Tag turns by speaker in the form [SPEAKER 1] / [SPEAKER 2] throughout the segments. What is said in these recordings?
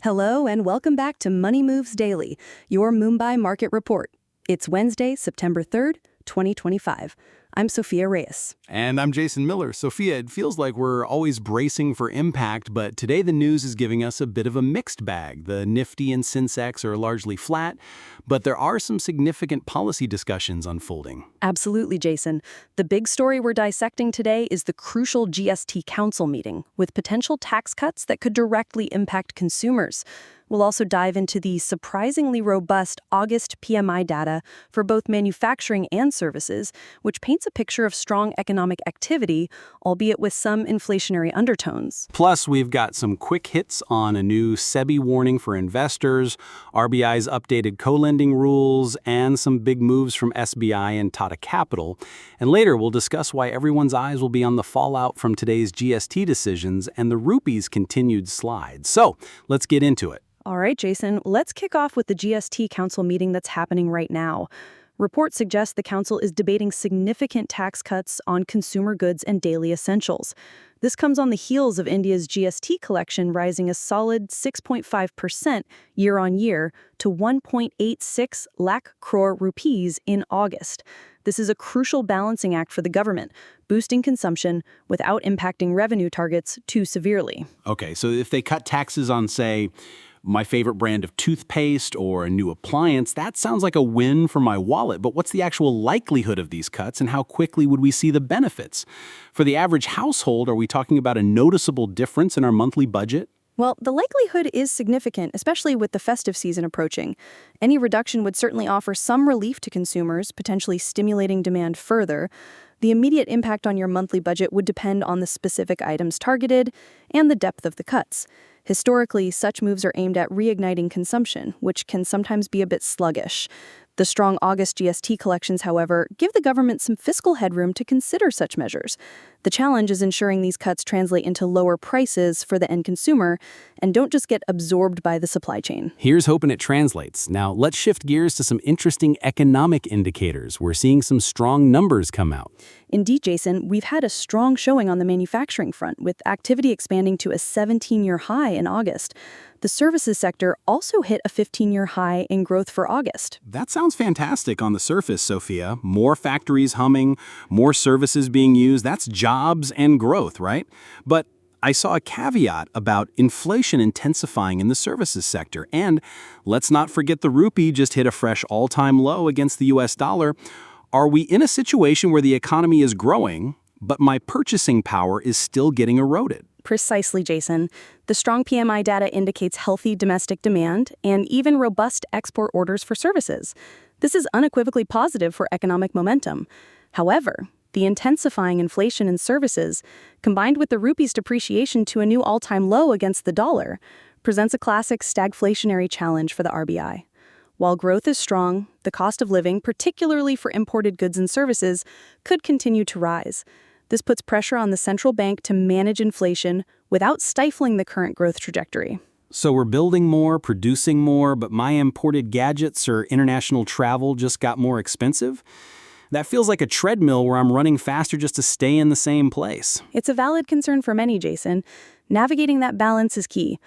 [SPEAKER 1] Hello and welcome back to Money Moves Daily, your Mumbai market report. It's Wednesday, September 3rd, 2025. I'm Sophia Reyes.
[SPEAKER 2] And I'm Jason Miller. Sophia, it feels like we're always bracing for impact, but today the news is giving us a bit of a mixed bag. The Nifty and Sensex are largely flat, but there are some significant policy discussions unfolding.
[SPEAKER 1] Absolutely, Jason. The big story we're dissecting today is the crucial GST Council meeting, with potential tax cuts that could directly impact consumers. We'll also dive into the surprisingly robust August PMI data for both manufacturing and services, which paints a picture of strong economic activity, albeit with some inflationary undertones.
[SPEAKER 2] Plus, we've got some quick hits on a new SEBI warning for investors, RBI's updated co-lending rules, and some big moves from SBI and Tata Capital. And later, we'll discuss why everyone's eyes will be on the fallout from today's GST decisions and the rupee's continued slide. So, let's get into it.
[SPEAKER 1] All right, Jason, let's kick off with the GST Council meeting that's happening right now. Reports suggest the council is debating significant tax cuts on consumer goods and daily essentials. This comes on the heels of India's GST collection rising a solid 6.5% year-on-year to 1.86 lakh crore rupees in August. This is a crucial balancing act for the government, boosting consumption without impacting revenue targets too severely.
[SPEAKER 2] Okay, so if they cut taxes on, say, my favorite brand of toothpaste or a new appliance, that sounds like a win for my wallet. But what's the actual likelihood of these cuts and how quickly would we see the benefits? For the average household, are we talking about a noticeable difference in our monthly budget?
[SPEAKER 1] Well, the likelihood is significant, especially with the festive season approaching. Any reduction would certainly offer some relief to consumers, potentially stimulating demand further. The immediate impact on your monthly budget would depend on the specific items targeted and the depth of the cuts. Historically, such moves are aimed at reigniting consumption, which can sometimes be a bit sluggish. The strong August GST collections, however, give the government some fiscal headroom to consider such measures. The challenge is ensuring these cuts translate into lower prices for the end consumer and don't just get absorbed by the supply chain.
[SPEAKER 2] Here's hoping it translates. Now, let's shift gears to some interesting economic indicators. We're seeing some strong numbers come out.
[SPEAKER 1] Indeed, Jason, we've had a strong showing on the manufacturing front, with activity expanding to a 17-year high in August. The services sector also hit a 15-year high in growth for August.
[SPEAKER 2] That sounds fantastic on the surface, Sophia. More factories humming, more services being used. That's jobs and growth, right? But I saw a caveat about inflation intensifying in the services sector. And let's not forget the rupee just hit a fresh all-time low against the US dollar. Are we in a situation where the economy is growing, but my purchasing power is still getting eroded?
[SPEAKER 1] Precisely, Jason. The strong PMI data indicates healthy domestic demand and even robust export orders for services. This is unequivocally positive for economic momentum. However, the intensifying inflation in services, combined with the rupee's depreciation to a new all-time low against the dollar, presents a classic stagflationary challenge for the RBI. While growth is strong, the cost of living, particularly for imported goods and services, could continue to rise. This puts pressure on the central bank to manage inflation without stifling the current growth trajectory.
[SPEAKER 2] So we're building more, producing more, but my imported gadgets or international travel just got more expensive? That feels like a treadmill where I'm running faster just to stay in the same place.
[SPEAKER 1] It's a valid concern for many, Jason. Navigating that balance is key.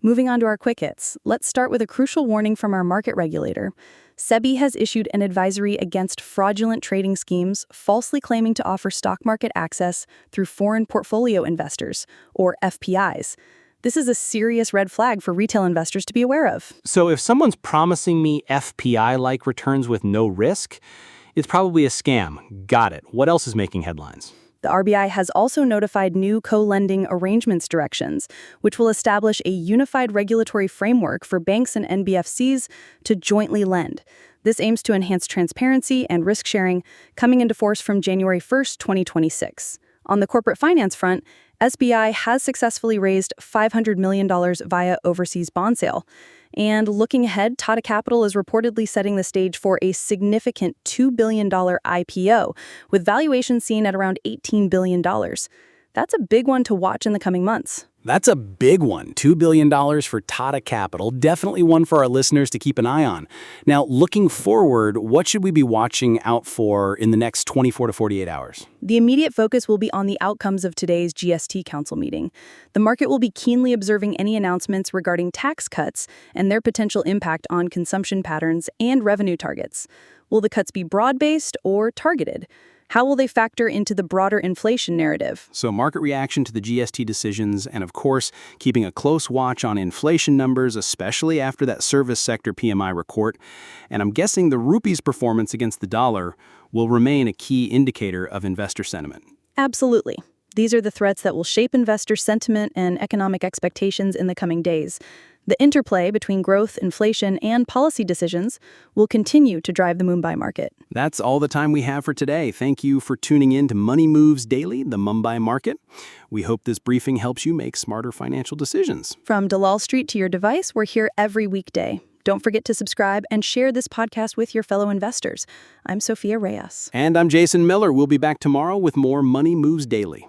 [SPEAKER 1] Moving on to our quick hits, let's start with a crucial warning from our market regulator. SEBI has issued an advisory against fraudulent trading schemes, falsely claiming to offer stock market access through foreign portfolio investors, or FPIs. This is a serious red flag for retail investors to be aware of.
[SPEAKER 2] So if someone's promising me FPI-like returns with no risk, it's probably a scam. Got it. What else is making headlines?
[SPEAKER 1] The RBI has also notified new co-lending arrangements directions, which will establish a unified regulatory framework for banks and NBFCs to jointly lend. This aims to enhance transparency and risk sharing, coming into force from January 1st, 2026. On the corporate finance front, SBI has successfully raised $500 million via overseas bond sale. And looking ahead, Tata Capital is reportedly setting the stage for a significant $2 billion IPO, with valuations seen at around $18 billion. That's a big one to watch in the coming months.
[SPEAKER 2] That's a big one, $2 billion for Tata Capital. Definitely one for our listeners to keep an eye on. Now, looking forward, what should we be watching out for in the next 24 to 48 hours?
[SPEAKER 1] The immediate focus will be on the outcomes of today's GST Council meeting. The market will be keenly observing any announcements regarding tax cuts and their potential impact on consumption patterns and revenue targets. Will the cuts be broad-based or targeted? How will they factor into the broader inflation narrative?
[SPEAKER 2] So market reaction to the GST decisions and, of course, keeping a close watch on inflation numbers, especially after that service sector PMI report. And I'm guessing the rupee's performance against the dollar will remain a key indicator of investor sentiment.
[SPEAKER 1] Absolutely. These are the threats that will shape investor sentiment and economic expectations in the coming days. The interplay between growth, inflation, and policy decisions will continue to drive the Mumbai market.
[SPEAKER 2] That's all the time we have for today. Thank you for tuning in to Money Moves Daily, the Mumbai market. We hope this briefing helps you make smarter financial decisions.
[SPEAKER 1] From Dalal Street to your device, we're here every weekday. Don't forget to subscribe and share this podcast with your fellow investors. I'm Sophia Reyes.
[SPEAKER 2] And I'm Jason Miller. We'll be back tomorrow with more Money Moves Daily.